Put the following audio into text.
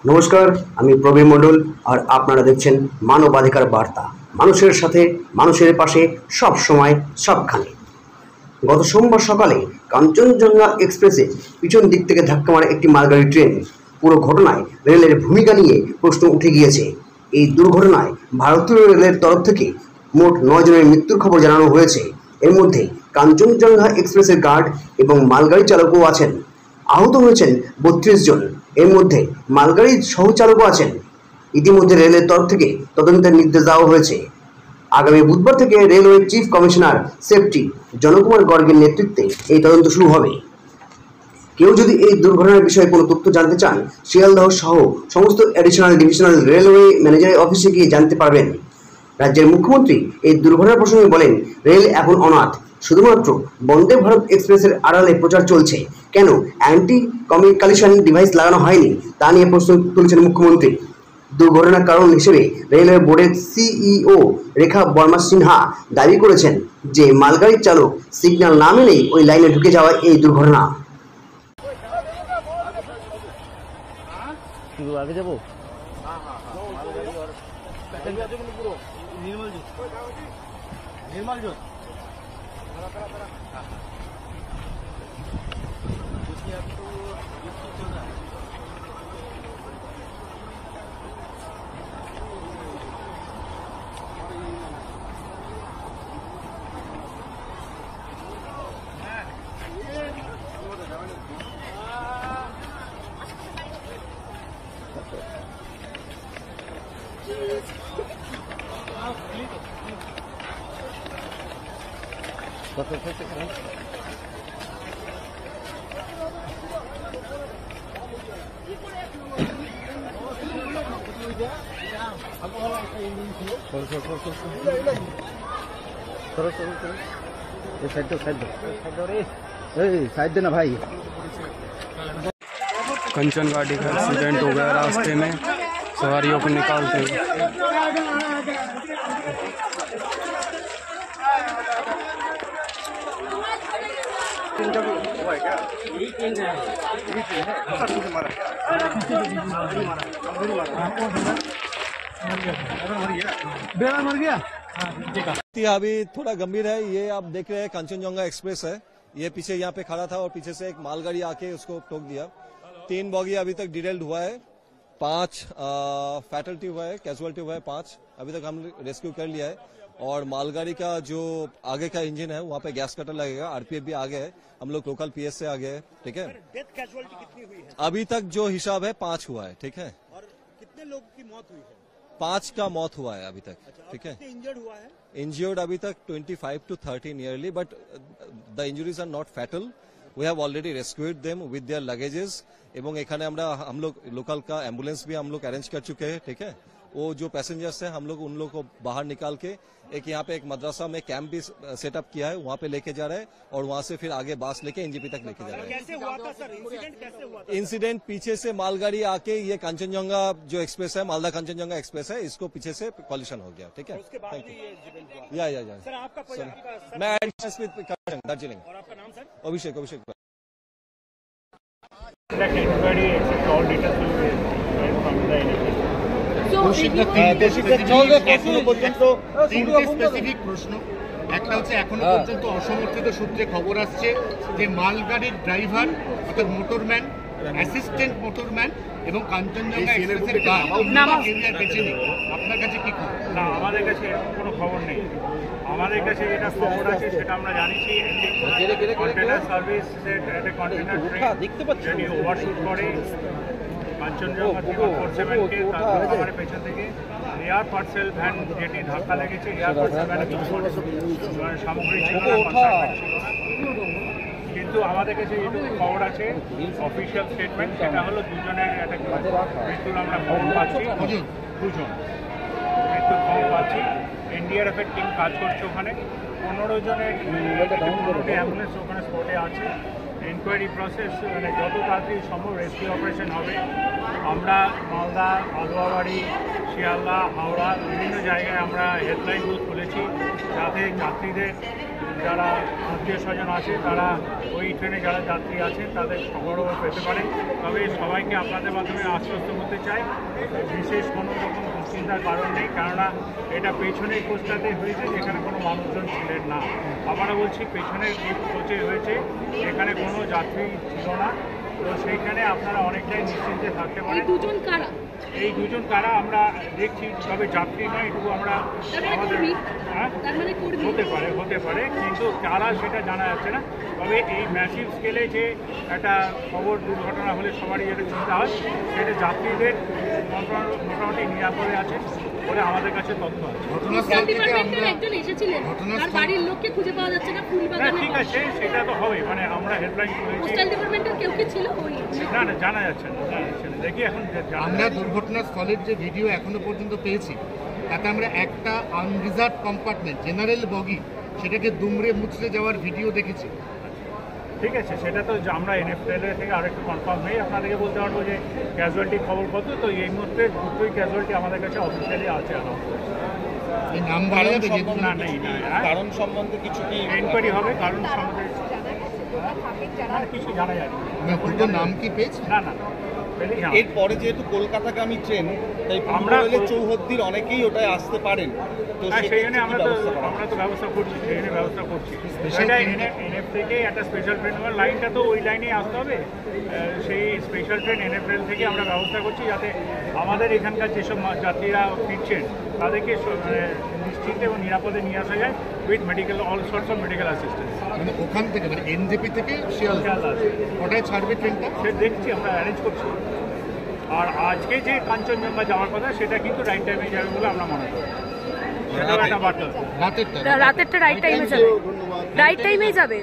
নমস্কার, আমি প্রবীণ মণ্ডল আর আপনারা দেখছেন মানবাধিকার বার্তা। মানুষের সাথে, মানুষের পাশে, সব সময়, সবখানে। গত সোমবার সকালে কাঞ্চনজঙ্ঘা এক্সপ্রেসে পিছন দিক থেকে ধাক্কা মারে একটি মালগাড়ি ট্রেন। পুরো ঘটনায় রেলের ভূমিকা নিয়ে প্রশ্ন উঠে গিয়েছে। এই দুর্ঘটনায় ভারতীয় রেলের তরফ থেকে মোট 9 জনের মৃত্যুর খবর জানানো হয়েছে। এর মধ্যে কাঞ্চনজঙ্ঘা এক্সপ্রেসের গার্ড এবং মালগাড়ি চালকও আছেন। আহত হয়েছেন 32 জন। এর মধ্যে মালগাড়ির সহচালকও আছেন। ইতিমধ্যে রেলের তরফ থেকে তদন্তের নির্দেশ দেওয়া হয়েছে। আগামী বুধবার থেকে রেলওয়ে চিফ কমিশনার সেফটি জনকুমার গর্গের নেতৃত্বে এই তদন্ত শুরু হবে। কেউ যদি এই দুর্ঘটনার বিষয়ে কোনো তথ্য জানতে চান, শিয়ালদহ সহ সমস্ত অ্যাডিশনাল ডিভিশনাল রেলওয়ে ম্যানেজারের অফিসে গিয়ে জানতে পারবেন। রাজ্যের মুখ্যমন্ত্রী এই দুর্ঘটনার প্রসঙ্গে বলেন, রেল এখন অনাথ, শুধুমাত্র বন্দে ভারত এক্সপ্রেসের আড়ালে প্রচার চলছে। কেন অ্যান্টি কমিউনিকেশন ডিভাইস লাগানো হয়নি তা নিয়ে প্রশ্ন তুলেছেন মুখ্যমন্ত্রী। দুর্ঘটনার কারণ হিসেবে রেলওয়ে বোর্ডের সিইও রেখা বর্মা সিনহা দাবি করেছেন যে মালগাড়ির চালক সিগন্যাল না মেনেই ওই লাইনে ঢুকে যাওয়া এই দুর্ঘটনা। साइड देना भाई। कंचन गाड़ी का एक्सीडेंट हो गया रास्ते में सवारियों को निकालते हुए। अभी थोड़ा गंभीर है। ये आप देख रहे हैं कांचनजंगा एक्सप्रेस है। ये पीछे यहाँ पे खड़ा था और पीछे से एक मालगाड़ी आके उसको ठोक दिया। 3 बॉगी अभी तक डिटेल्ड हुआ है, 5 फैटलिटी हुआ है, कैजुअलिटी हुआ है 5 अभी तक हम रेस्क्यू कर लिया है। और मालगाड़ी का जो आगे का इंजन है वहाँ पे गैस कटर लगेगा। आरपीएफ भी आगे है, हम लोग लोकल पीएस से आगे है। ठीक है, डेथ कैजुअलिटी कितनी हुई है? अभी तक जो हिसाब है 5 हुआ है। ठीक है, और कितने लोगों की मौत हुई है? 5 का मौत हुआ है अभी तक। ठीक है, इंजर्ड हुआ है? इंजर्ड अभी तक 25 to 30 nearly, but the injuries are not fatal. We have already rescued them with their luggages. एवं एखाने हम लोग लोकल का एम्बुलेंस भी हम लोग अरेंज कर चुके हैं। ठीक है, वो जो पैसेंजर्स हैं हम लोग उन लोग को बाहर निकाल के एक यहाँ पे एक मदरसा में कैंप भी सेटअप किया है, वहाँ पे लेके जा रहे हैं और वहाँ से फिर आगे बास लेके एनजीपी तक लेके जा रहे हैं। कैसे हुआ था सर इंसिडेंट? कैसे हुआ था? इंसिडेंट पीछे से मालगाड़ी आके ये कांचनजंगा जो एक्सप्रेस है, मालदा कांचनजंगा एक्सप्रेस है, इसको पीछे से कॉलिशन हो गया। ठीक है, उसके बाद ये इंसिडेंट हुआ। या सर आपका कोई मैं दार्जिलिंग। और आपका नाम सर? अभिषेक। স্পেসিফিক প্রশ্ন একটা হচ্ছে, এখনো পর্যন্ত অসমর্থিত সূত্রে খবর আসছে যে মালগাড়ির ড্রাইভার অর্থাৎ মোটরম্যান, অ্যাসিস্ট্যান্ট মোটরম্যান এবং কাঞ্চনজঙ্ঘা এক্সপ্রেসের গার্ড এরিয়ার বেঁচে নেই। আপনার কাছে কি খবর? না, আমাদের কাছে এরকম কোনো খবর নেই। আমাদের কাছে যেটা খবর আছে সেটা আমরা জানিছি, কন্টেনার সার্ভিস একটা কন্টেনার ট্রেন যদি ওভারশুট করে কাঞ্চনজঙ্ঘা থেকে 47-কে তার পেছন থেকে এয়ার পার্সেল ভ্যান যেটি ধাক্কা লেগেছে, এয়ার পার্সেল ভ্যানে সামগ্রী ছিল না, কনসাইনমেন্ট ছিল না। কিন্তু আমাদের কাছে যেটুকু খবর আছে অফিসিয়াল স্টেটমেন্ট, সেটা হলো 2 জনের একটা মৃত্যুর আমরা খবর পাচ্ছি। 2 জন মৃত্যুর খবর পাচ্ছি। এনডিআরএফ এর টিম কাজ করছে ওখানে। 15 জনের 15টি অ্যাম্বুলেন্স ওখানে স্পটে আছে। ইনকোয়ারি প্রসেস মানে যত তাড়াতাড়ি সম্ভব রেস্কিউ অপারেশন হবে। আমরা মালদা, আলুয়াবাড়ি, শিয়ালদা, হাওড়া বিভিন্ন জায়গায় আমরা হেল্পলাইন বুথ খুলেছি যাতে যাত্রীদের যারা আত্মীয় স্বজন আছে তারা ওই ট্রেনে যারা যাত্রী আছেন তাদের খবরও পেতে পারে। তবে সবাইকে আপনাদের মাধ্যমে আশ্বস্ত করতে চাই, বিশেষ কোনো রকম দুশ্চিন্তার কারণ নেই, কেননা এটা পেছনের কোচটাতে হয়েছে যেখানে কোনো মানুষজন ছিলেন না। আবারও বলছি, পেছনের কোচে হয়েছে যেখানে কোনো যাত্রী ছিল না, তো সেইখানে আপনারা অনেকটাই নিশ্চিন্তে থাকতে পারেন। এই দুজন কারা আমরা দেখছি, তবে যাত্রী নয়, এটুকু আমরা আমাদের হতে পারে কিন্তু কারা সেটা জানা যাচ্ছে না। তবে এই ম্যাসিভ স্কেলে যে একটা খবর দুর্ঘটনা হলে সবারই যেটা চিন্তা হয়, সেটা যাত্রীদের মোটামুটি নিরাপদে আছে বলে আমাদের কাছে তথ্য আছে। ঠিক আছে, সেটা তো হবে, মানে আমরা হেল্পলাইন করেছি। না না, জানা যাচ্ছে না, দেখি এখন আমরা দুর্ঘটনাস্থলের যে ভিডিও এখনো পর্যন্ত পেয়েছি তাতে আমরা একটা আনরিজার্ভ কম্পার্টমেন্ট জেনারেল বগি সেটাকে দুমড়ে মুচড়ে যাওয়ার ভিডিও দেখেছি। ঠিক আছে, সেটা তো আমরা এনএফএল থেকে আরেকটু কনফার্ম হয়ে আপনাদেরকে বলতে পারবো যে ক্যাজুয়ালিটি খবর কত। তো এই মুহূর্তে দুটোই ক্যাজুয়ালিটি আমাদের কাছে অফিসিয়ালি আছে। এই নাম বলা যাবে যে না নেই, কারণ সম্বন্ধে কিছু কি এনকোয়ারি হবে, কারণ সম্বন্ধে কিছু জানা যায় না। নাম কি পেয়েছে? না না, এরপরে যেহেতু কলকাতাগামী ট্রেন, তাই আমরা চৌহদ্দির অনেকেই ওটায় আসতে পারেন, তো সেই জন্য আমরা তো ব্যবস্থা করছি, সেটা এনএফ থেকে একটা স্পেশাল ট্রেন, লাইনটা তো ওই লাইনেই আসতে হবে। সেই স্পেশাল ট্রেন এনএফএল থেকে আমরা ব্যবস্থা করছি যাতে আমাদের এখানকার যেসব যাত্রীরা ফিরছেন তাদেরকে নিশ্চিন্তে এবং নিরাপদে নিয়ে আসা যায় with medical, all sorts of medical assistance. মানে ওখান থেকে, মানে এনজেপি থেকে শিয়ালদা ওটাই ছাড়বে ট্রেনটা, সে দেখছি, আমরা অ্যারেঞ্জ করছি। আর আজকে যে কাঞ্চনজঙ্ঘা যাওয়ার কথা সেটা কিন্তু রাইট টাইমে যাবে বলে আমরা মনে করি। সেটাও একটা বার্তা, রাতেরটা রাইট টাইমে যাবে, রাইট টাইমেই যাবে।